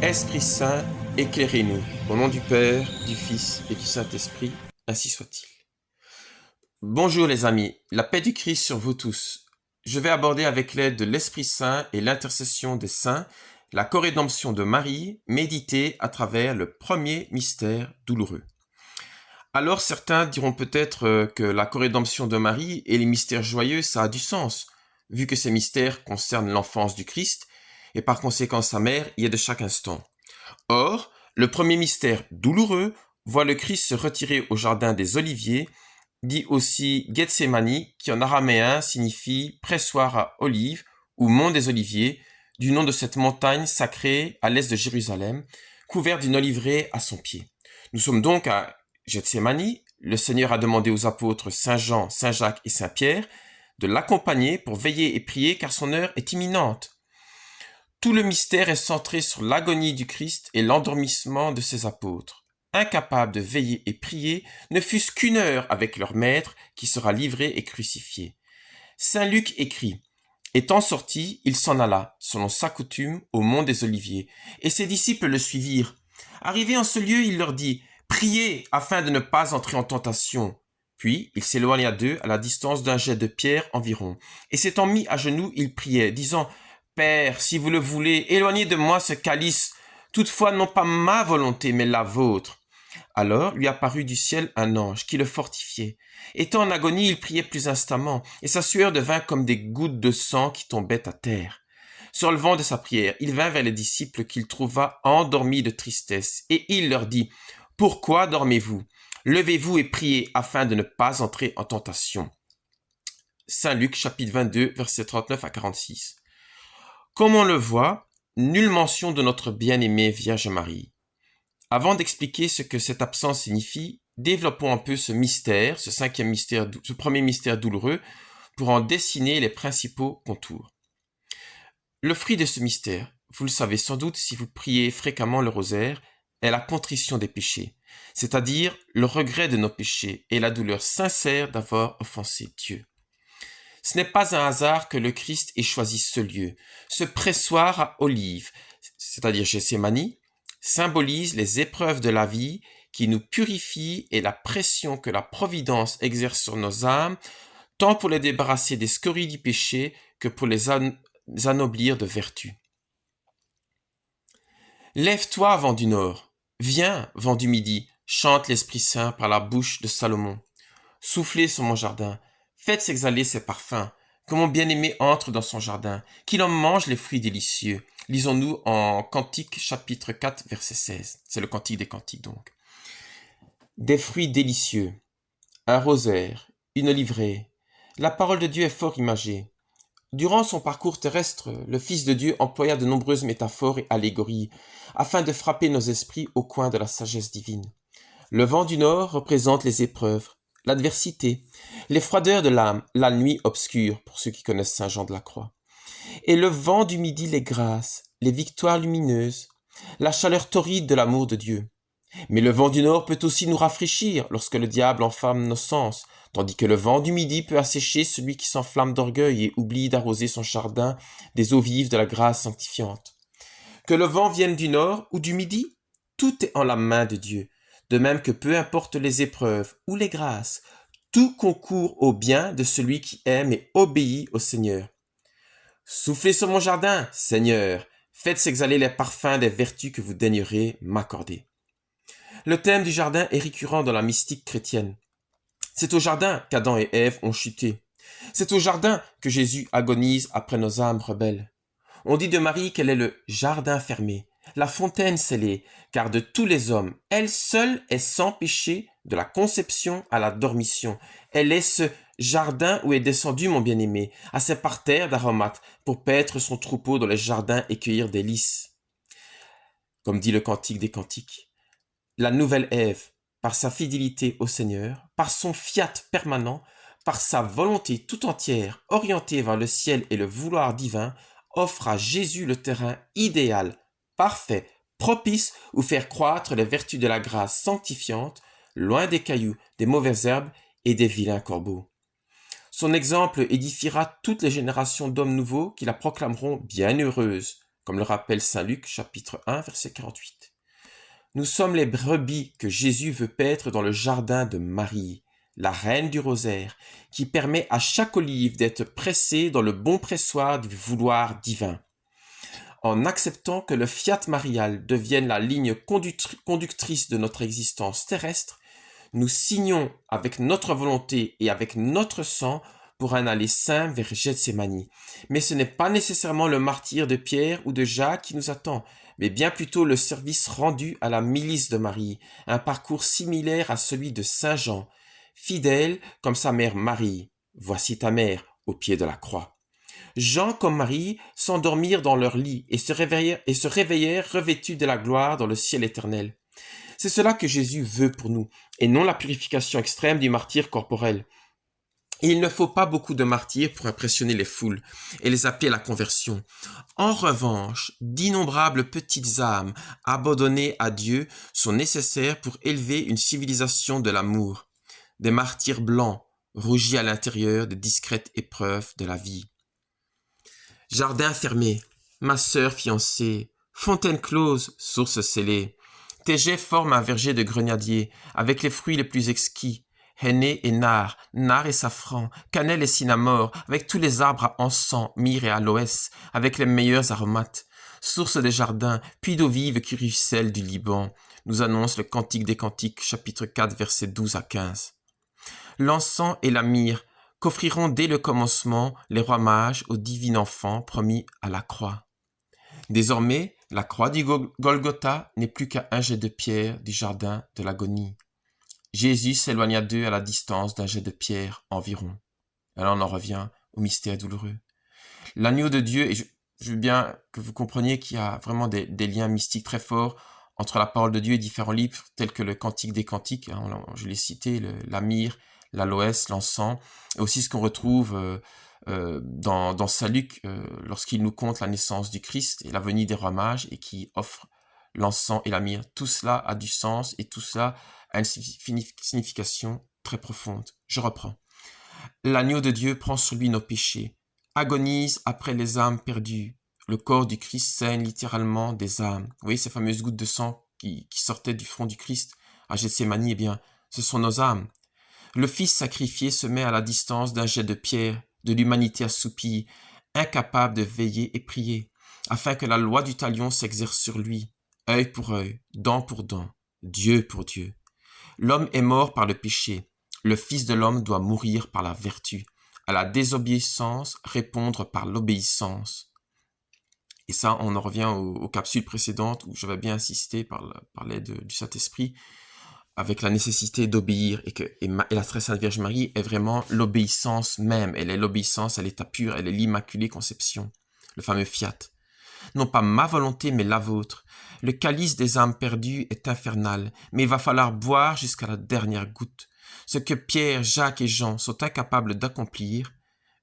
Esprit Saint, éclairez-nous. Au nom du Père, du Fils et du Saint-Esprit, ainsi soit-il. Bonjour les amis, la paix du Christ sur vous tous. Je vais aborder avec l'aide de l'Esprit Saint et l'intercession des saints la corédemption de Marie, méditée à travers le premier mystère douloureux. Alors certains diront peut-être que la corédemption de Marie et les mystères joyeux, ça a du sens, vu que ces mystères concernent l'enfance du Christ et par conséquent sa mère y est de chaque instant. Or, le premier mystère douloureux voit le Christ se retirer au jardin des Oliviers, dit aussi Gethsémani, qui en araméen signifie pressoir à olives ou mont des Oliviers, du nom de cette montagne sacrée à l'est de Jérusalem, couverte d'une oliveraie à son pied. Nous sommes donc à Gethsémani. Le Seigneur a demandé aux apôtres Saint Jean, Saint Jacques et Saint Pierre de l'accompagner pour veiller et prier car son heure est imminente. Tout le mystère est centré sur l'agonie du Christ et l'endormissement de ses apôtres. Incapables de veiller et prier, ne fût-ce qu'une heure avec leur maître qui sera livré et crucifié. Saint Luc écrit « Étant sorti, il s'en alla, selon sa coutume, au mont des Oliviers, et ses disciples le suivirent. Arrivé en ce lieu, il leur dit « Priez afin de ne pas entrer en tentation. » Puis il s'éloigna d'eux à la distance d'un jet de pierre environ, et s'étant mis à genoux, il priait, disant « Père, si vous le voulez, éloignez de moi ce calice, toutefois non pas ma volonté, mais la vôtre. » Alors lui apparut du ciel un ange qui le fortifiait. Étant en agonie, il priait plus instamment, et sa sueur devint comme des gouttes de sang qui tombaient à terre. Se relevant de sa prière, il vint vers les disciples qu'il trouva endormis de tristesse, et il leur dit « Pourquoi dormez-vous? Levez-vous et priez afin de ne pas entrer en tentation. » Saint Luc, chapitre 22, versets 39 à 46. Comme on le voit, nulle mention de notre bien-aimée Vierge Marie. Avant d'expliquer ce que cette absence signifie, développons un peu ce mystère, ce premier mystère douloureux, pour en dessiner les principaux contours. Le fruit de ce mystère, vous le savez sans doute si vous priez fréquemment le rosaire, est la contrition des péchés, c'est-à-dire le regret de nos péchés et la douleur sincère d'avoir offensé Dieu. Ce n'est pas un hasard que le Christ ait choisi ce lieu. Ce pressoir à olives, c'est-à-dire Gethsémani, symbolise les épreuves de la vie qui nous purifient et la pression que la providence exerce sur nos âmes, tant pour les débarrasser des scories du péché que pour les anoblir de vertu. Lève-toi, vent du nord. Viens, vent du midi, chante l'Esprit Saint par la bouche de Salomon. Soufflez sur mon jardin. Faites exhaler ses parfums, que mon bien-aimé entre dans son jardin, qu'il en mange les fruits délicieux. Lisons-nous en Cantique chapitre 4 verset 16. C'est le Cantique des Cantiques donc. Des fruits délicieux, un rosaire, une oliveraie. La parole de Dieu est fort imagée. Durant son parcours terrestre, le Fils de Dieu employa de nombreuses métaphores et allégories afin de frapper nos esprits au coin de la sagesse divine. Le vent du nord représente les épreuves, l'adversité, les froideurs de l'âme, la nuit obscure, pour ceux qui connaissent Saint Jean de la Croix. Et le vent du midi, les grâces, les victoires lumineuses, la chaleur torride de l'amour de Dieu. Mais le vent du nord peut aussi nous rafraîchir lorsque le diable enflamme nos sens, tandis que le vent du midi peut assécher celui qui s'enflamme d'orgueil et oublie d'arroser son jardin des eaux vives de la grâce sanctifiante. Que le vent vienne du nord ou du midi, tout est en la main de Dieu. De même que peu importe les épreuves ou les grâces, tout concourt au bien de celui qui aime et obéit au Seigneur. Soufflez sur mon jardin, Seigneur, faites s'exhaler les parfums des vertus que vous daignerez m'accorder. Le thème du jardin est récurrent dans la mystique chrétienne. C'est au jardin qu'Adam et Ève ont chuté. C'est au jardin que Jésus agonise après nos âmes rebelles. On dit de Marie qu'elle est le jardin fermé, la fontaine scellée, car de tous les hommes, elle seule est sans péché de la conception à la dormition. Elle est ce jardin où est descendu mon bien-aimé, à ses parterres d'aromates, pour paître son troupeau dans les jardins et cueillir des lys. Comme dit le Cantique des Cantiques, la nouvelle Ève, par sa fidélité au Seigneur, par son fiat permanent, par sa volonté tout entière orientée vers le ciel et le vouloir divin, offre à Jésus le terrain idéal, parfait, propice où faire croître les vertus de la grâce sanctifiante, loin des cailloux, des mauvaises herbes et des vilains corbeaux. Son exemple édifiera toutes les générations d'hommes nouveaux qui la proclameront bienheureuse, comme le rappelle saint Luc, chapitre 1, verset 48. Nous sommes les brebis que Jésus veut paître dans le jardin de Marie, la reine du rosaire, qui permet à chaque olive d'être pressée dans le bon pressoir du vouloir divin. En acceptant que le fiat marial devienne la ligne conductrice de notre existence terrestre, nous signons avec notre volonté et avec notre sang pour un aller saint vers Gethsémani. Mais ce n'est pas nécessairement le martyre de Pierre ou de Jacques qui nous attend, mais bien plutôt le service rendu à la milice de Marie, un parcours similaire à celui de Saint Jean, fidèle comme sa mère Marie. Voici ta mère au pied de la croix. Jean comme Marie s'endormirent dans leur lit et se réveillèrent revêtus de la gloire dans le ciel éternel. C'est cela que Jésus veut pour nous, et non la purification extrême du martyre corporel. Et il ne faut pas beaucoup de martyrs pour impressionner les foules et les appeler à la conversion. En revanche, d'innombrables petites âmes abandonnées à Dieu sont nécessaires pour élever une civilisation de l'amour. Des martyrs blancs, rougis à l'intérieur des discrètes épreuves de la vie. Jardin fermé, ma sœur fiancée, fontaine close, source scellée. Tes jets forment un verger de grenadier, avec les fruits les plus exquis, henné et nard et safran, cannelle et cinnamore, avec tous les arbres à encens, myrrhe et aloès, avec les meilleurs aromates. Source des jardins, puits d'eau vive qui ruisselle du Liban, nous annonce le Cantique des Cantiques, chapitre 4, versets 12 à 15. L'encens et la myrrhe qu'offriront dès le commencement les rois mages au divin enfant promis à la croix. Désormais, la croix du Golgotha n'est plus qu'un jet de pierre du jardin de l'agonie. Jésus s'éloigna d'eux à la distance d'un jet de pierre environ. Alors on en revient au mystère douloureux. L'agneau de Dieu, et je veux bien que vous compreniez qu'il y a vraiment des liens mystiques très forts entre la parole de Dieu et différents livres tels que le Cantique des Cantiques, je l'ai cité, la myrrhe, l'aloès, l'encens, et aussi ce qu'on retrouve dans saint Luc lorsqu'il nous conte la naissance du Christ et la venue des rois mages et qui offre l'encens et la myrrhe. Tout cela a du sens et tout cela a une signification très profonde. Je reprends. L'agneau de Dieu prend sur lui nos péchés, agonise après les âmes perdues. Le corps du Christ saigne littéralement des âmes. Vous voyez ces fameuses gouttes de sang qui sortaient du front du Christ à Gethsémani, eh bien, ce sont nos âmes. Le Fils sacrifié se met à la distance d'un jet de pierre, de l'humanité assoupie, incapable de veiller et prier, afin que la loi du talion s'exerce sur lui, œil pour œil, dent pour dent, Dieu pour Dieu. L'homme est mort par le péché, le Fils de l'homme doit mourir par la vertu, à la désobéissance répondre par l'obéissance. Et ça, on en revient aux capsules précédentes où j'avais bien insisté par l'aide du Saint-Esprit, avec la nécessité d'obéir et la très sainte Vierge Marie est vraiment l'obéissance même. Elle est l'obéissance à l'état pur, elle est l'Immaculée Conception, le fameux fiat. Non pas ma volonté, mais la vôtre. Le calice des âmes perdues est infernal, mais il va falloir boire jusqu'à la dernière goutte. Ce que Pierre, Jacques et Jean sont incapables d'accomplir,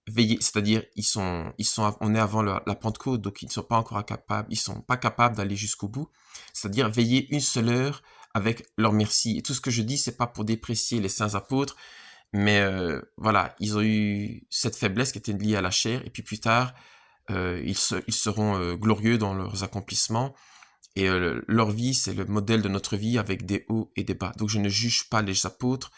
veiller, c'est-à-dire on est avant la Pentecôte, donc ils ne sont pas encore capables, ils sont pas capables d'aller jusqu'au bout, c'est-à-dire veiller une seule heure avec leur merci. Et tout ce que je dis, c'est pas pour déprécier les saints apôtres, mais voilà, ils ont eu cette faiblesse qui était liée à la chair, et puis plus tard, ils seront glorieux dans leurs accomplissements, et leur vie, c'est le modèle de notre vie avec des hauts et des bas. Donc je ne juge pas les apôtres,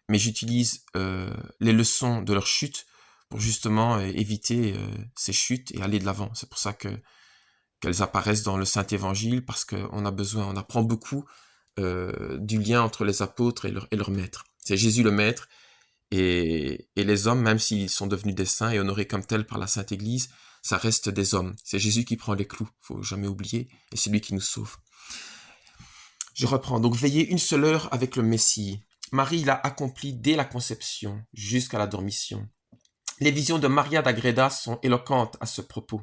mais j'utilise les leçons de leur chute pour justement éviter ces chutes et aller de l'avant. C'est pour ça qu'elles apparaissent dans le Saint-Évangile, parce qu'on a besoin, on apprend beaucoup du lien entre les apôtres et leur maître. C'est Jésus le maître, et les hommes, même s'ils sont devenus des saints et honorés comme tels par la Sainte Église, ça reste des hommes. C'est Jésus qui prend les clous, faut jamais oublier, et c'est lui qui nous sauve. Je reprends. Donc veillez une seule heure avec le Messie. Marie l'a accompli dès la conception jusqu'à la dormition. Les visions de Maria d'Agreda sont éloquentes à ce propos.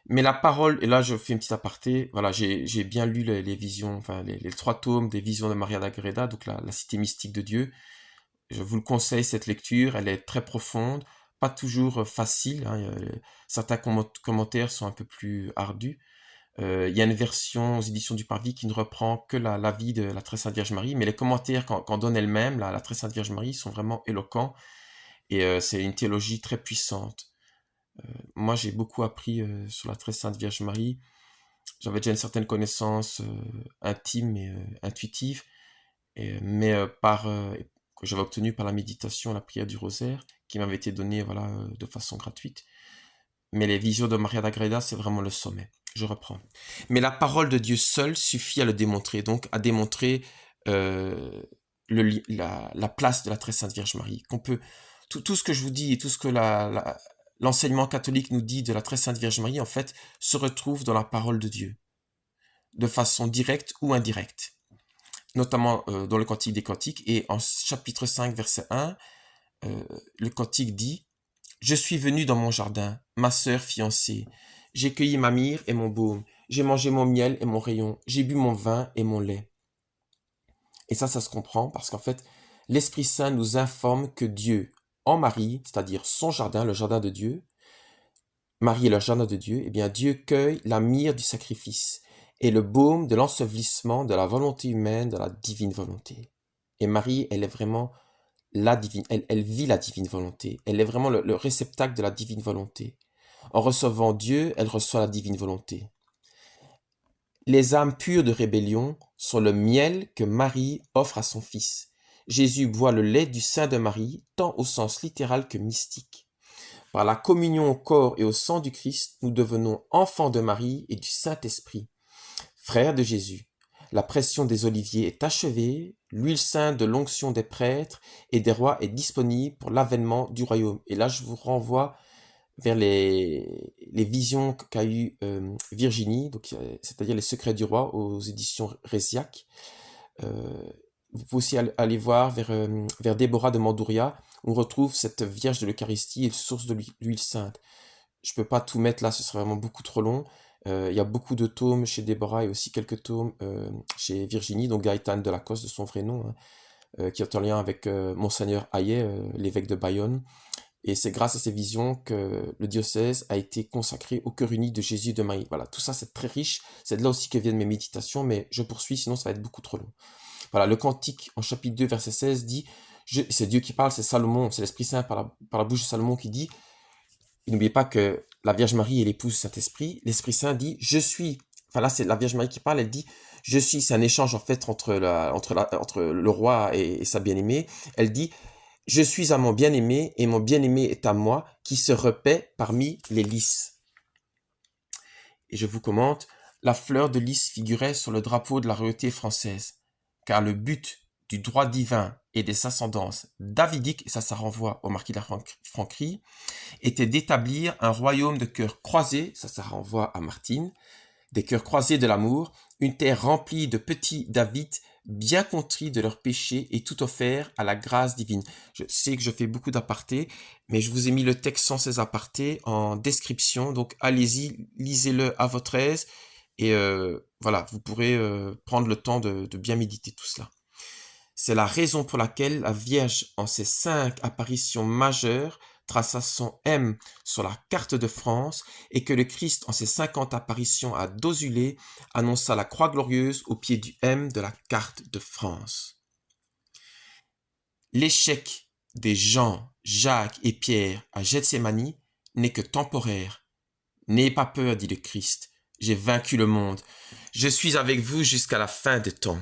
Mais la parole, et là je fais une petite aparté, voilà, j'ai bien lu les visions, enfin les 3 tomes des visions de Maria d'Agreda, donc la cité mystique de Dieu. Je vous le conseille, cette lecture, elle est très profonde, pas toujours facile, certains commentaires sont un peu plus ardus. Il y a une version aux éditions du Parvis qui ne reprend que la vie de la très sainte Vierge Marie, mais les commentaires qu'en donne elle-même, la très sainte Vierge Marie, sont vraiment éloquents, et c'est une théologie très puissante. Moi, j'ai beaucoup appris sur la très sainte Vierge Marie. J'avais déjà une certaine connaissance intime et intuitive, que j'avais obtenue par la méditation, la prière du rosaire, qui m'avait été donnée voilà, de façon gratuite. Mais les visions de Maria d'Agreda, c'est vraiment le sommet. Je reprends. Mais la parole de Dieu seule suffit à le démontrer, donc à démontrer la place de la très sainte Vierge Marie. Tout ce que je vous dis et tout ce que l'enseignement catholique nous dit de la très sainte Vierge Marie, en fait, se retrouve dans la parole de Dieu, de façon directe ou indirecte, notamment dans le Cantique des Cantiques. Et en chapitre 5, verset 1, le Cantique dit « Je suis venu dans mon jardin, ma sœur fiancée. J'ai cueilli ma myrrhe et mon baume. J'ai mangé mon miel et mon rayon. J'ai bu mon vin et mon lait. » Et ça se comprend parce qu'en fait, l'Esprit Saint nous informe que Dieu, en Marie, c'est-à-dire son jardin, le jardin de Dieu, Marie est le jardin de Dieu, eh bien Dieu cueille la myrrhe du sacrifice et le baume de l'ensevelissement de la volonté humaine dans la divine volonté. Et Marie, elle est vraiment la divine, elle vit la divine volonté. Elle est vraiment le réceptacle de la divine volonté. En recevant Dieu, elle reçoit la divine volonté. Les âmes pures de rébellion sont le miel que Marie offre à son Fils. Jésus boit le lait du sein de Marie, tant au sens littéral que mystique. Par la communion au corps et au sang du Christ, nous devenons enfants de Marie et du Saint-Esprit, frères de Jésus. La pression des oliviers est achevée, l'huile sainte de l'onction des prêtres et des rois est disponible pour l'avènement du royaume. Et là, je vous renvoie vers les visions qu'a eu Virginie, donc c'est-à-dire les secrets du roi aux éditions Résiac. Vous pouvez aussi aller voir vers Déborah de Mandouria, où on retrouve cette Vierge de l'Eucharistie et source de l'huile sainte. Je ne peux pas tout mettre là, ce serait vraiment beaucoup trop long. Il y a beaucoup de tomes chez Déborah et aussi quelques tomes chez Virginie, donc Gaëtane de Lacoste de son vrai nom, qui est en lien avec Monseigneur Hayet, l'évêque de Bayonne. Et c'est grâce à ces visions que le diocèse a été consacré au cœur uni de Jésus et de Marie. Voilà, tout ça c'est très riche, c'est de là aussi que viennent mes méditations, mais je poursuis, sinon ça va être beaucoup trop long. Voilà, le cantique en chapitre 2, verset 16 dit, c'est Dieu qui parle, c'est Salomon, c'est l'Esprit Saint par la bouche de Salomon qui dit, et n'oubliez pas que la Vierge Marie est l'épouse du Saint-Esprit, l'Esprit Saint dit, je suis, enfin là c'est la Vierge Marie qui parle, elle dit, je suis, c'est un échange en fait entre le roi et sa bien-aimée, elle dit, je suis à mon bien-aimé et mon bien-aimé est à moi qui se repaît parmi les lys. Et je vous commente, la fleur de lys figurait sur le drapeau de la royauté française, car le but du droit divin et des ascendances davidiques, et ça renvoie au marquis de la Franquerie, était d'établir un royaume de cœurs croisés, ça renvoie à Martine, des cœurs croisés de l'amour, une terre remplie de petits David bien contrits de leurs péchés et tout offert à la grâce divine. Je sais que je fais beaucoup d'apartés, mais je vous ai mis le texte sans ces apartés en description, donc allez-y, lisez-le à votre aise, et voilà, vous pourrez prendre le temps de bien méditer tout cela. C'est la raison pour laquelle la Vierge, en ses 5 apparitions majeures, traça son M sur la carte de France et que le Christ, en ses 50 apparitions à Dosulé, annonça la croix glorieuse au pied du M de la carte de France. L'échec des Jean, Jacques et Pierre à Gethsémani n'est que temporaire. N'ayez pas peur, dit le Christ, j'ai vaincu le monde. Je suis avec vous jusqu'à la fin des temps.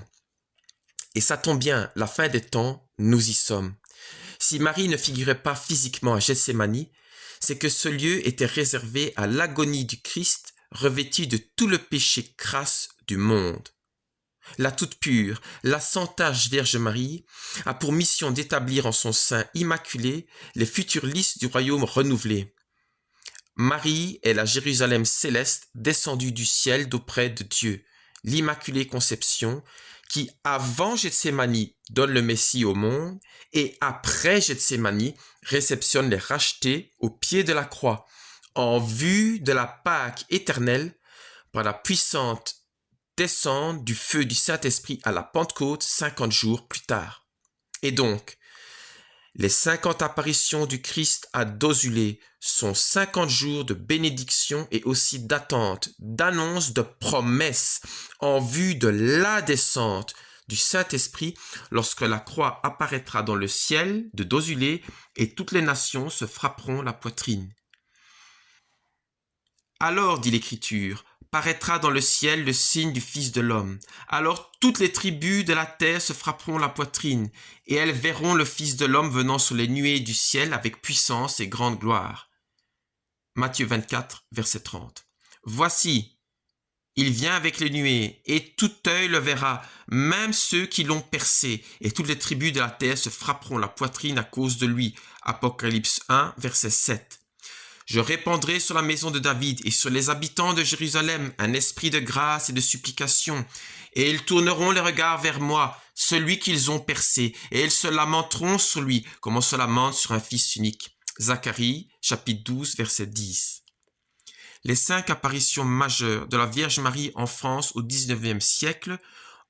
Et ça tombe bien, la fin des temps, nous y sommes. Si Marie ne figurait pas physiquement à Gethsémani, c'est que ce lieu était réservé à l'agonie du Christ, revêtu de tout le péché crasse du monde. La toute pure, la sans tache Vierge Marie, a pour mission d'établir en son sein immaculé les futurs lys du royaume renouvelé. Marie est la Jérusalem céleste descendue du ciel d'auprès de Dieu, l'Immaculée Conception, qui, avant Gethsémani, donne le Messie au monde, et après Gethsémani, réceptionne les rachetés au pied de la croix, en vue de la Pâque éternelle, par la puissante descente du feu du Saint-Esprit à la Pentecôte 50 jours plus tard. Et donc, les 50 apparitions du Christ à Dosulé sont 50 jours de bénédiction et aussi d'attente, d'annonce, de promesse en vue de la descente du Saint-Esprit lorsque la croix apparaîtra dans le ciel de Dosulé et toutes les nations se frapperont la poitrine. Alors, dit l'Écriture, paraîtra dans le ciel le signe du Fils de l'homme. Alors toutes les tribus de la terre se frapperont la poitrine, et elles verront le Fils de l'homme venant sur les nuées du ciel avec puissance et grande gloire. Matthieu 24, verset 30. Voici, il vient avec les nuées, et tout œil le verra, même ceux qui l'ont percé, et toutes les tribus de la terre se frapperont la poitrine à cause de lui. Apocalypse 1, verset 7. Je répandrai sur la maison de David et sur les habitants de Jérusalem un esprit de grâce et de supplication, et ils tourneront les regards vers moi, celui qu'ils ont percé, et ils se lamenteront sur lui, comme on se lamente sur un fils unique. Zacharie, chapitre 12, verset 10. Les 5 apparitions majeures de la Vierge Marie en France au XIXe siècle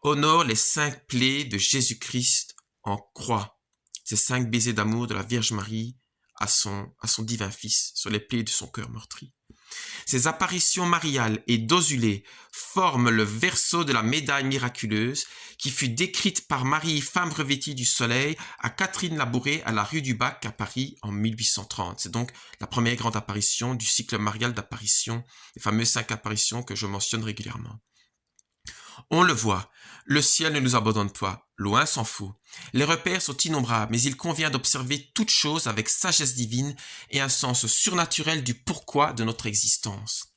honorent les 5 plaies de Jésus-Christ en croix. Ces 5 baisers d'amour de la Vierge Marie à son divin Fils sur les plaies de son cœur meurtri. Ces apparitions mariales et dosulées forment le verso de la médaille miraculeuse qui fut décrite par Marie, femme revêtue du soleil, à Catherine Labouré à la rue du Bac à Paris en 1830. C'est donc la première grande apparition du cycle marial d'apparitions, les fameuses 5 apparitions que je mentionne régulièrement. On le voit, le ciel ne nous abandonne pas, loin s'en faut. Les repères sont innombrables, mais il convient d'observer toute chose avec sagesse divine et un sens surnaturel du pourquoi de notre existence.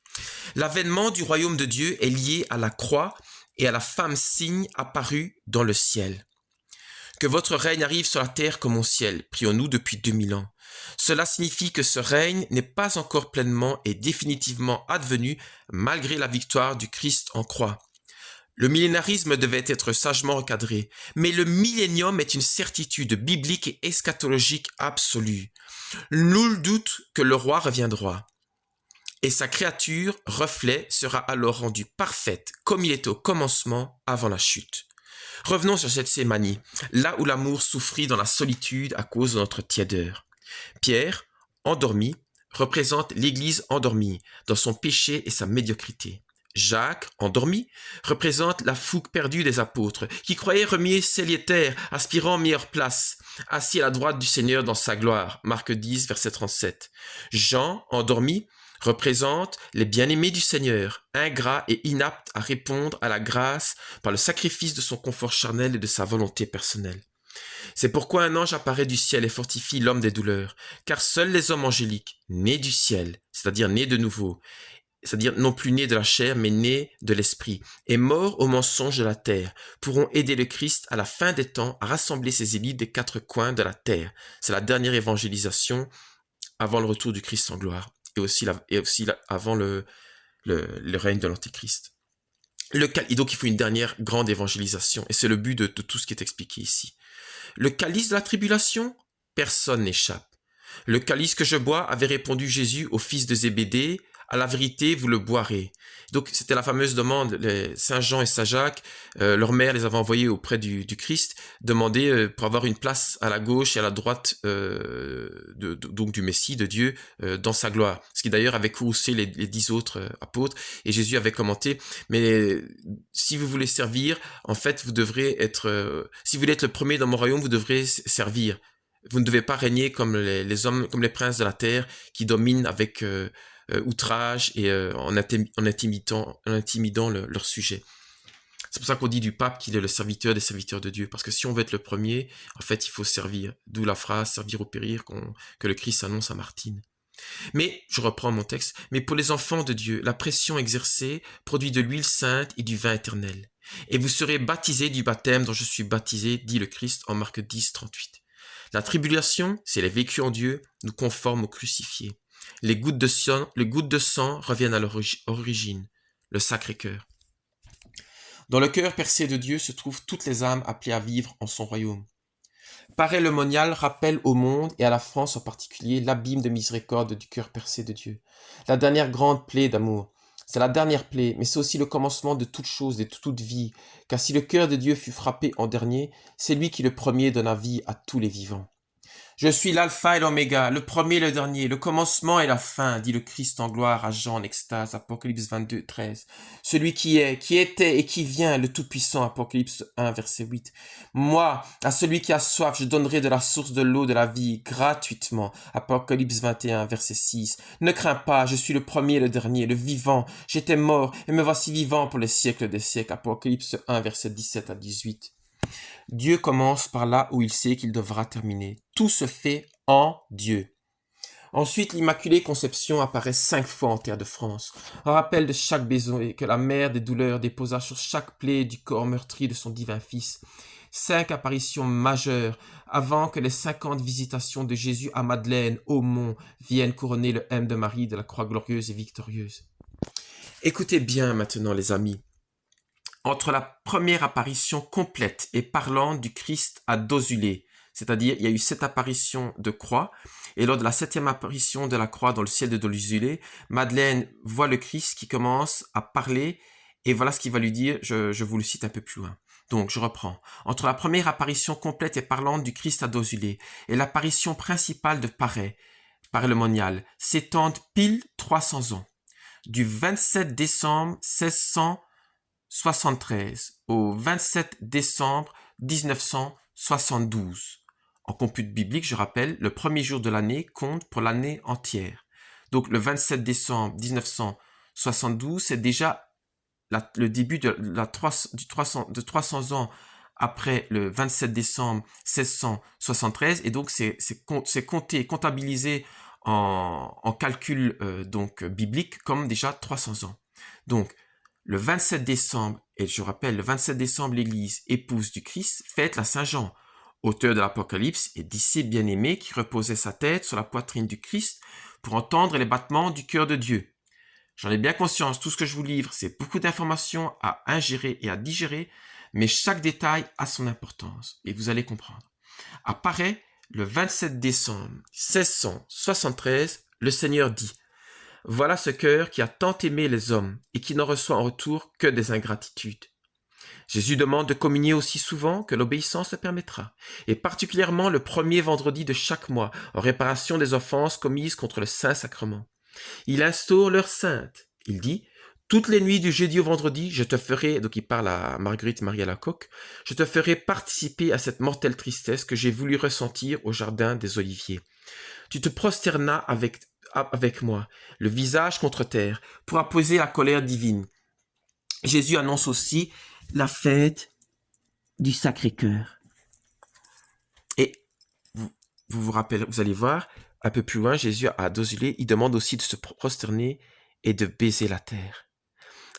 L'avènement du royaume de Dieu est lié à la croix et à la femme cygne apparue dans le ciel. Que votre règne arrive sur la terre comme au ciel, prions-nous depuis 2000 ans. Cela signifie que ce règne n'est pas encore pleinement et définitivement advenu malgré la victoire du Christ en croix. Le millénarisme devait être sagement recadré, mais le millénium est une certitude biblique et eschatologique absolue. Nul doute que le roi reviendra, et sa créature, reflet, sera alors rendue parfaite, comme il était au commencement, avant la chute. Revenons sur Gethsémani, là où l'amour souffrit dans la solitude à cause de notre tiédeur. Pierre, endormi, représente l'Église endormie, dans son péché et sa médiocrité. Jacques, endormi, représente la fougue perdue des apôtres, qui croyaient remuer célibataires, aspirant meilleure place, assis à la droite du Seigneur dans sa gloire. Marc 10, verset 37. Jean, endormi, représente les bien-aimés du Seigneur, ingrats et inaptes à répondre à la grâce par le sacrifice de son confort charnel et de sa volonté personnelle. C'est pourquoi un ange apparaît du ciel et fortifie l'homme des douleurs, car seuls les hommes angéliques, nés du ciel, c'est-à-dire nés de nouveau, c'est-à-dire non plus nés de la chair, mais nés de l'esprit, et morts au mensonge de la terre, pourront aider le Christ à la fin des temps à rassembler ses élites des 4 coins de la terre. C'est la dernière évangélisation avant le retour du Christ en gloire, et aussi avant le règne de l'Antéchrist. Et donc il faut une dernière grande évangélisation, et c'est le but de tout ce qui est expliqué ici. Le calice de la tribulation, personne n'échappe. Le calice que je bois, avait répondu Jésus au fils de Zébédée, à la vérité, vous le boirez. Donc, c'était la fameuse demande, Saint Jean et Saint Jacques, leur mère les avait envoyés auprès du Christ, demander pour avoir une place à la gauche et à la droite donc du Messie, de Dieu, dans sa gloire. Ce qui d'ailleurs avait courroucé les 10 autres apôtres, et Jésus avait commenté, mais si vous voulez servir, en fait, vous devrez être, si vous voulez être le premier dans mon royaume, vous devrez servir. Vous ne devez pas régner comme les hommes, comme les princes de la terre, qui dominent avec outrage et en intimidant leur sujet. C'est pour ça qu'on dit du pape qu'il est le serviteur des serviteurs de Dieu, parce que si on veut être le premier, en fait, il faut servir. D'où la phrase « servir au périr » que le Christ annonce à Martine. Mais, je reprends mon texte, mais pour les enfants de Dieu, la pression exercée produit de l'huile sainte et du vin éternel. Et vous serez baptisés du baptême dont je suis baptisé, dit le Christ en Marc 10, 38. La tribulation, c'est les vécus en Dieu, nous conforme au crucifié. Les gouttes de sang reviennent à leur origine, le Sacré-Cœur. Dans le cœur percé de Dieu se trouvent toutes les âmes appelées à vivre en son royaume. Pareil le monial rappelle au monde et à la France en particulier l'abîme de miséricorde du cœur percé de Dieu. La dernière grande plaie d'amour. C'est la dernière plaie, mais c'est aussi le commencement de toute chose et de toute vie, car si le cœur de Dieu fut frappé en dernier, c'est lui qui le premier donna vie à tous les vivants. Je suis l'alpha et l'oméga, le premier et le dernier, le commencement et la fin, dit le Christ en gloire à Jean en extase, Apocalypse 22, 13. Celui qui est, qui était et qui vient, le Tout-Puissant, Apocalypse 1, verset 8. Moi, à celui qui a soif, je donnerai de la source de l'eau de la vie gratuitement, Apocalypse 21, verset 6. Ne crains pas, je suis le premier et le dernier, le vivant. J'étais mort et me voici vivant pour les siècles des siècles, Apocalypse 1, verset 17 à 18. Dieu commence par là où il sait qu'il devra terminer. Tout se fait en Dieu. Ensuite, l'Immaculée Conception apparaît 5 fois en terre de France. Un rappel de chaque besoin que la mère des douleurs déposa sur chaque plaie du corps meurtri de son divin Fils. 5 apparitions majeures avant que les 50 visitations de Jésus à Madeleine, au mont, viennent couronner le M de Marie de la croix glorieuse et victorieuse. Écoutez bien maintenant, les amis. Entre la première apparition complète et parlante du Christ à Dosulé, c'est-à-dire il y a eu 7 apparitions de croix, et lors de la 7e apparition de la croix dans le ciel de Dosulé, Madeleine voit le Christ qui commence à parler, et voilà ce qu'il va lui dire, je vous le cite un peu plus loin. Donc, je reprends. Entre la première apparition complète et parlante du Christ à Dosulé et l'apparition principale de Paray le monial, s'étendent pile 300 ans. Du 27 décembre 1673 au 27 décembre 1972. En compute biblique, je rappelle, le premier jour de l'année compte pour l'année entière. Donc le 27 décembre 1972, c'est déjà le début de 300 ans après le 27 décembre 1673, et donc c'est compté, comptabilisé en calcul biblique comme déjà 300 ans. Donc le 27 décembre, et je rappelle, le 27 décembre, l'Église, épouse du Christ, fête la Saint-Jean, auteur de l'Apocalypse et disciple bien-aimé qui reposait sa tête sur la poitrine du Christ pour entendre les battements du cœur de Dieu. J'en ai bien conscience, tout ce que je vous livre, c'est beaucoup d'informations à ingérer et à digérer, mais chaque détail a son importance, et vous allez comprendre. Apparaît le 27 décembre 1673, le Seigneur dit: voilà ce cœur qui a tant aimé les hommes et qui n'en reçoit en retour que des ingratitudes. Jésus demande de communier aussi souvent que l'obéissance le permettra, et particulièrement le premier vendredi de chaque mois, en réparation des offenses commises contre le Saint-Sacrement. Il instaure l'heure sainte. Il dit: toutes les nuits du jeudi au vendredi, je te ferai, donc il parle à Marguerite Marie Alacoque, je te ferai participer à cette mortelle tristesse que j'ai voulu ressentir au jardin des Oliviers. Tu te prosternas avec moi, le visage contre terre, pour apposer la colère divine. Jésus annonce aussi la fête du Sacré-Cœur. Et vous rappelez, vous allez voir, un peu plus loin, Jésus à Dosulé, il demande aussi de se prosterner et de baiser la terre.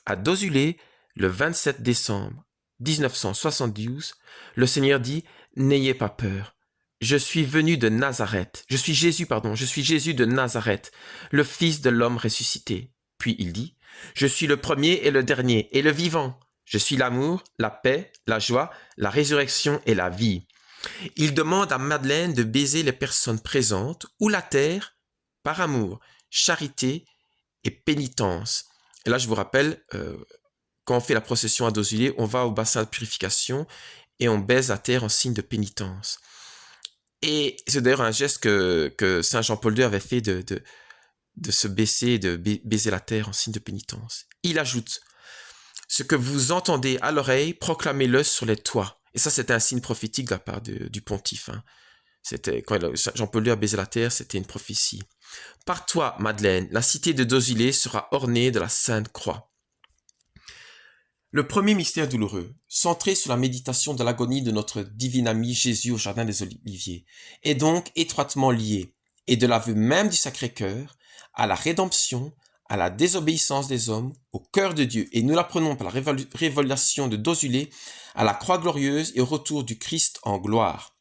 À Dosulé, le 27 décembre 1972, le Seigneur dit: n'ayez pas peur. Je suis venu de Nazareth. Je suis Jésus de Nazareth, le Fils de l'homme ressuscité. Puis il dit: je suis le premier et le dernier et le vivant. Je suis l'amour, la paix, la joie, la résurrection et la vie. Il demande à Madeleine de baiser les personnes présentes ou la terre par amour, charité et pénitence. Et là, je vous rappelle, quand on fait la procession à Dosulé, on va au bassin de purification et on baise la terre en signe de pénitence. Et c'est d'ailleurs un geste que Saint Jean-Paul II avait fait de se baisser, de baiser la terre en signe de pénitence. Il ajoute: ce que vous entendez à l'oreille, proclamez-le sur les toits. Et ça, c'était un signe prophétique de la part du pontife. C'était, quand Jean-Paul II a baisé la terre, c'était une prophétie. Par toi, Madeleine, la cité de Dosulé sera ornée de la Sainte Croix. Le premier mystère douloureux, centré sur la méditation de l'agonie de notre divin ami Jésus au jardin des Oliviers, est donc étroitement lié, et de l'aveu même du Sacré-Cœur, à la rédemption, à la désobéissance des hommes, au cœur de Dieu, et nous l'apprenons par la révélation de Dosulé, à la croix glorieuse et au retour du Christ en gloire.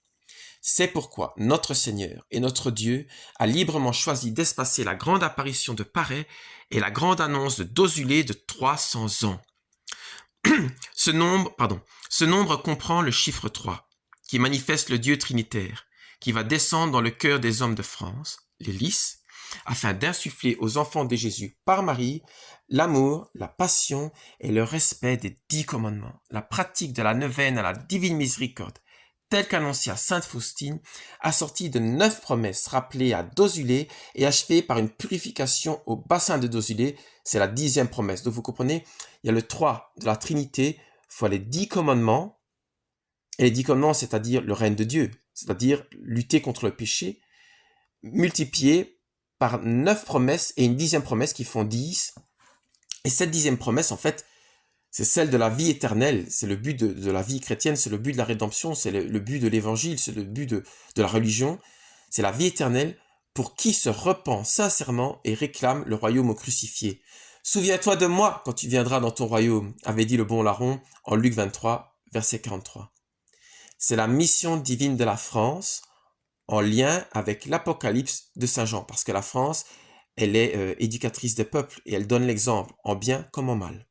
C'est pourquoi notre Seigneur et notre Dieu a librement choisi d'espacer la grande apparition de Paray et la grande annonce de Dosulé de 300 ans. Ce nombre comprend le chiffre 3, qui manifeste le Dieu trinitaire, qui va descendre dans le cœur des hommes de France, les lys, afin d'insuffler aux enfants de Jésus par Marie l'amour, la passion et le respect des 10 commandements, la pratique de la neuvaine à la divine miséricorde, tel qu'annoncé à Sainte Faustine, assorti de 9 promesses rappelées à Dosulé et achevées par une purification au bassin de Dosulé. C'est la 10e promesse. Donc vous comprenez, il y a le 3 de la Trinité, fois les 10 commandements, et les 10 commandements, c'est-à-dire le règne de Dieu, c'est-à-dire lutter contre le péché, multiplié par 9 promesses et une 10e promesse qui font 10. Et cette 10e promesse, en fait, c'est celle de la vie éternelle, c'est le but de la vie chrétienne, c'est le but de la rédemption, c'est le but de l'évangile, c'est le but de la religion, c'est la vie éternelle pour qui se repent sincèrement et réclame le royaume au crucifié. Souviens-toi de moi quand tu viendras dans ton royaume, avait dit le bon larron en Luc 23, verset 43. C'est la mission divine de la France en lien avec l'Apocalypse de Saint Jean, parce que la France, elle est éducatrice des peuples et elle donne l'exemple en bien comme en mal.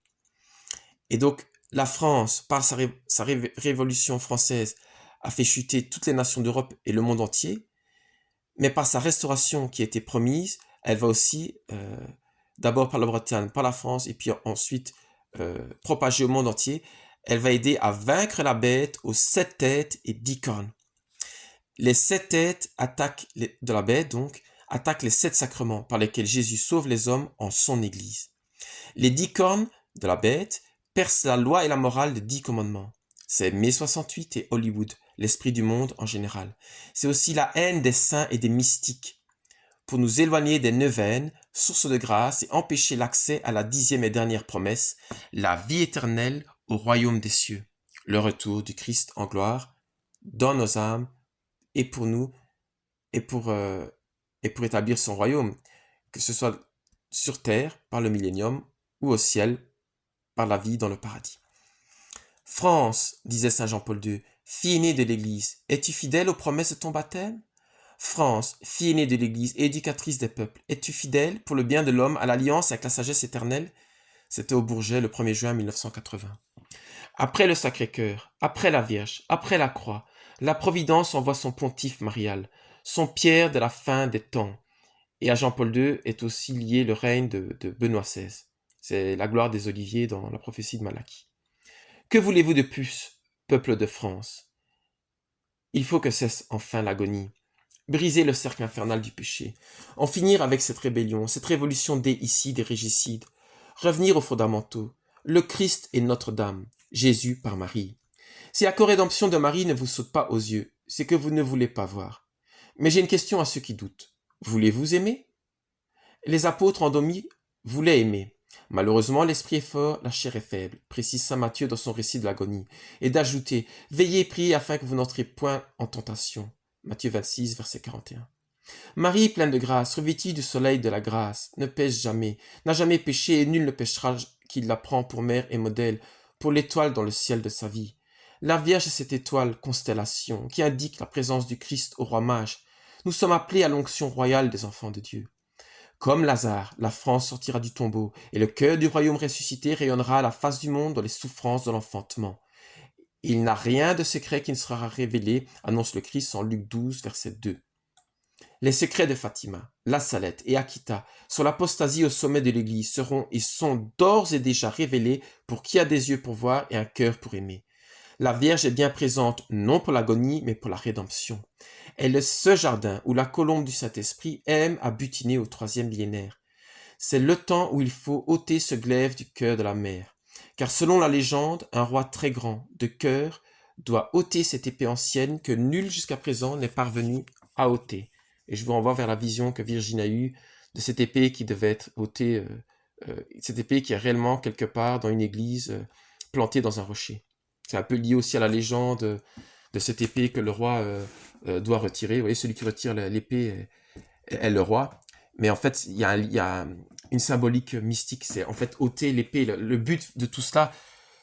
Et donc, la France, par sa révolution française, a fait chuter toutes les nations d'Europe et le monde entier, mais par sa restauration qui a été promise, elle va aussi, d'abord par la Bretagne, par la France, et puis ensuite propager au monde entier, elle va aider à vaincre la bête aux 7 têtes et 10 cornes. Les 7 têtes de la bête, donc, attaquent les 7 sacrements par lesquels Jésus sauve les hommes en son Église. Les 10 cornes de la bête percent la loi et la morale des 10 commandements. C'est mai 68 et Hollywood, l'esprit du monde en général. C'est aussi la haine des saints et des mystiques, pour nous éloigner des neuvaines, source de grâce, et empêcher l'accès à la 10e et dernière promesse, la vie éternelle au royaume des cieux, le retour du Christ en gloire, dans nos âmes, et pour nous, et pour établir son royaume, que ce soit sur terre, par le millénium, ou au ciel, par la vie dans le paradis. France, disait saint Jean-Paul II, fille aînée de l'Église, es-tu fidèle aux promesses de ton baptême? France, fille aînée de l'Église et éducatrice des peuples, es-tu fidèle pour le bien de l'homme à l'alliance avec la sagesse éternelle? C'était au Bourget le 1er juin 1980. Après le Sacré-Cœur, après la Vierge, après la croix, la Providence envoie son pontife marial, son Pierre de la fin des temps. Et à Jean-Paul II est aussi lié le règne de Benoît XVI. C'est la gloire des oliviers dans la prophétie de Malachie. Que voulez-vous de plus, peuple de France? Il faut que cesse enfin l'agonie. Briser le cercle infernal du péché. En finir avec cette rébellion, cette révolution déicide et régicide. Revenir aux fondamentaux. Le Christ et Notre-Dame. Jésus par Marie. Si la co-rédemption de Marie ne vous saute pas aux yeux, c'est que vous ne voulez pas voir. Mais j'ai une question à ceux qui doutent. Voulez-vous aimer? Les apôtres endormis voulaient aimer. Malheureusement, l'esprit est fort, la chair est faible, précise saint Matthieu dans son récit de l'agonie, et d'ajouter « Veillez et priez afin que vous n'entrez point en tentation ». Matthieu 26, verset 41. Marie, pleine de grâce, revêtue du soleil de la grâce, ne pêche jamais, n'a jamais péché et nul ne péchera qui la prend pour mère et modèle, pour l'étoile dans le ciel de sa vie. La Vierge est cette étoile, constellation, qui indique la présence du Christ au roi mage. Nous sommes appelés à l'onction royale des enfants de Dieu. Comme Lazare, la France sortira du tombeau, et le cœur du royaume ressuscité rayonnera à la face du monde dans les souffrances de l'enfantement. Il n'a rien de secret qui ne sera révélé, annonce le Christ en Luc 12, verset 2. Les secrets de Fatima, La Salette et Akita sur l'apostasie au sommet de l'Église seront et sont d'ores et déjà révélés pour qui a des yeux pour voir et un cœur pour aimer. La Vierge est bien présente, non pour l'agonie, mais pour la rédemption. Elle est ce jardin où la colombe du Saint-Esprit aime à butiner au 3e millénaire. C'est le temps où il faut ôter ce glaive du cœur de la mère. Car selon la légende, un roi très grand, de cœur, doit ôter cette épée ancienne que nul jusqu'à présent n'est parvenu à ôter. Et je vous renvoie vers la vision que Virgile a eue de cette épée qui devait être ôtée, cette épée qui est réellement quelque part dans une église plantée dans un rocher. C'est un peu lié aussi à la légende de cette épée que le roi doit retirer. Vous voyez, celui qui retire l'épée est le roi. Mais en fait, il y a une symbolique mystique. C'est en fait ôter l'épée. Le but de tout cela,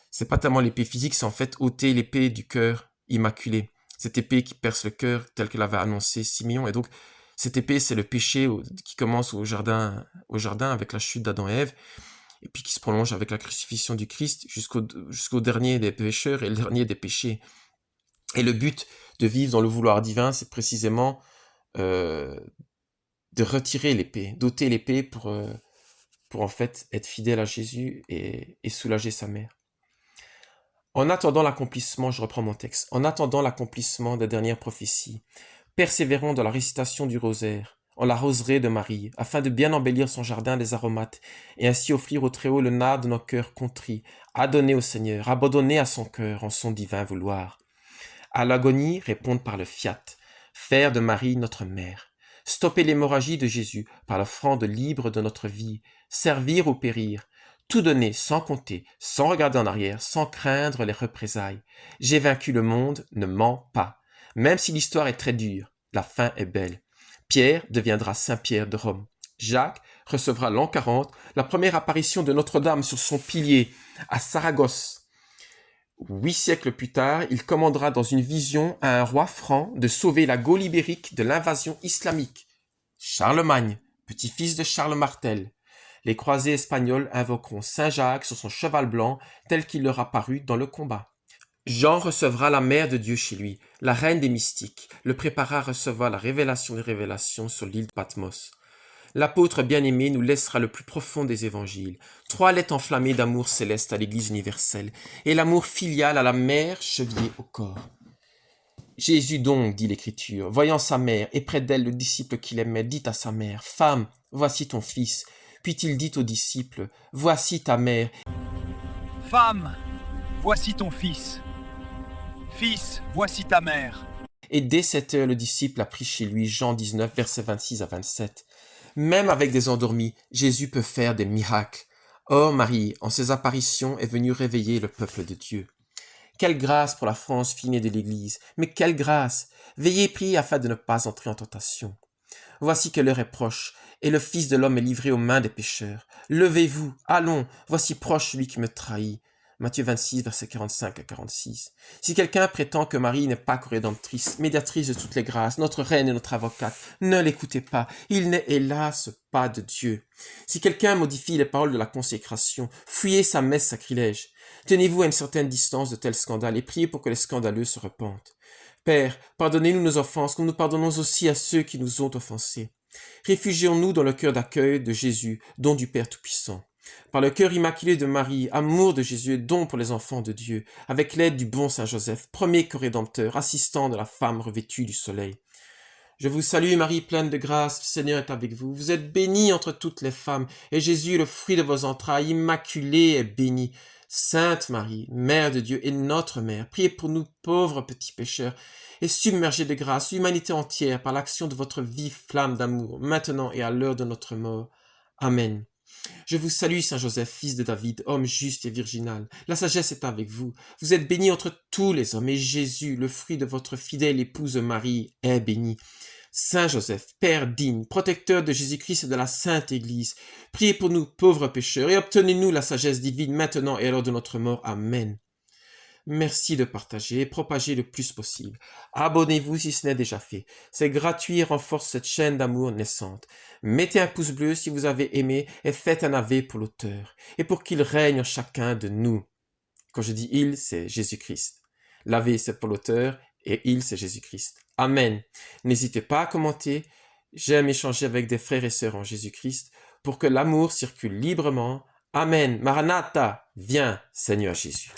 c'est pas tellement l'épée physique, c'est en fait ôter l'épée du cœur immaculé. Cette épée qui perce le cœur, tel que l'avait annoncé Simeon. Et donc, cette épée, c'est le péché qui commence au jardin avec la chute d'Adam et Ève, et puis qui se prolonge avec la crucifixion du Christ jusqu'au dernier des pécheurs et le dernier des péchés. Et le but de vivre dans le vouloir divin, c'est précisément de retirer l'épée, d'ôter l'épée pour en fait être fidèle à Jésus et soulager sa mère. En attendant l'accomplissement, je reprends mon texte, en attendant l'accomplissement des dernières prophéties, persévérons dans la récitation du rosaire, en la roseraie de Marie, afin de bien embellir son jardin des aromates, et ainsi offrir au Très-Haut le nard de nos cœurs contrits, adonnés au Seigneur, abandonnés à son cœur en son divin vouloir. À l'agonie, répondre par le fiat, faire de Marie notre mère, stopper l'hémorragie de Jésus par l'offrande libre de notre vie, servir ou périr, tout donner sans compter, sans regarder en arrière, sans craindre les représailles. J'ai vaincu le monde, ne ment pas. Même si l'histoire est très dure, la fin est belle. Pierre deviendra Saint-Pierre de Rome. Jacques recevra l'an 40 la première apparition de Notre-Dame sur son pilier à Saragosse. 8 siècles plus tard, il commandera dans une vision à un roi franc de sauver la Gaule ibérique de l'invasion islamique. Charlemagne, petit-fils de Charles Martel. Les croisés espagnols invoqueront Saint Jacques sur son cheval blanc tel qu'il leur apparut dans le combat. Jean recevra la mère de Dieu chez lui, la reine des mystiques, le prépara à recevoir la révélation des révélations sur l'île de Patmos. L'apôtre bien-aimé nous laissera le plus profond des évangiles, 3 lettres enflammées d'amour céleste à l'Église universelle, et l'amour filial à la mère chevillée au corps. Jésus donc, dit l'Écriture, voyant sa mère, et près d'elle le disciple qu'il aimait, dit à sa mère, « Femme, voici ton fils. » Puis il dit au disciple, « Voici ta mère. » Femme, voici ton fils. Fils, voici ta mère. Et dès cette heure, le disciple a pris chez lui Jean 19, versets 26 à 27. Même avec des endormis, Jésus peut faire des miracles. Or, Marie, en ses apparitions, est venue réveiller le peuple de Dieu. Quelle grâce pour la France fine de l'Église, mais quelle grâce! Veillez et priez afin de ne pas entrer en tentation. Voici que l'heure est proche, et le Fils de l'homme est livré aux mains des pécheurs. Levez-vous, allons, voici proche celui qui me trahit. Matthieu 26, versets 45 à 46. Si quelqu'un prétend que Marie n'est pas co-rédemptrice, médiatrice de toutes les grâces, notre reine et notre avocate, ne l'écoutez pas, il n'est hélas pas de Dieu. Si quelqu'un modifie les paroles de la consécration, fuyez sa messe sacrilège. Tenez-vous à une certaine distance de tels scandales et priez pour que les scandaleux se repentent. Père, pardonnez-nous nos offenses, comme nous pardonnons aussi à ceux qui nous ont offensés. Réfugions-nous dans le cœur d'accueil de Jésus, don du Père Tout-Puissant. Par le cœur immaculé de Marie, amour de Jésus et don pour les enfants de Dieu, avec l'aide du bon Saint Joseph, premier co-rédempteur, assistant de la femme revêtue du soleil. Je vous salue Marie, pleine de grâce, le Seigneur est avec vous. Vous êtes bénie entre toutes les femmes, et Jésus, le fruit de vos entrailles, immaculé, est béni. Sainte Marie, Mère de Dieu et notre Mère, priez pour nous pauvres petits pécheurs, et submergez de grâce l'humanité entière par l'action de votre vive flamme d'amour, maintenant et à l'heure de notre mort. Amen. Je vous salue, Saint Joseph, fils de David, homme juste et virginal. La sagesse est avec vous. Vous êtes béni entre tous les hommes, et Jésus, le fruit de votre fidèle épouse Marie, est béni. Saint Joseph, Père digne, protecteur de Jésus-Christ et de la Sainte Église, priez pour nous, pauvres pécheurs, et obtenez-nous la sagesse divine maintenant et à l'heure de notre mort. Amen. Merci de partager et propager le plus possible. Abonnez-vous si ce n'est déjà fait. C'est gratuit et renforce cette chaîne d'amour naissante. Mettez un pouce bleu si vous avez aimé et faites un ave pour l'auteur et pour qu'il règne en chacun de nous. Quand je dis il, c'est Jésus-Christ. L'ave, c'est pour l'auteur et il, c'est Jésus-Christ. Amen. N'hésitez pas à commenter. J'aime échanger avec des frères et sœurs en Jésus-Christ pour que l'amour circule librement. Amen. Maranatha. Viens, Seigneur Jésus.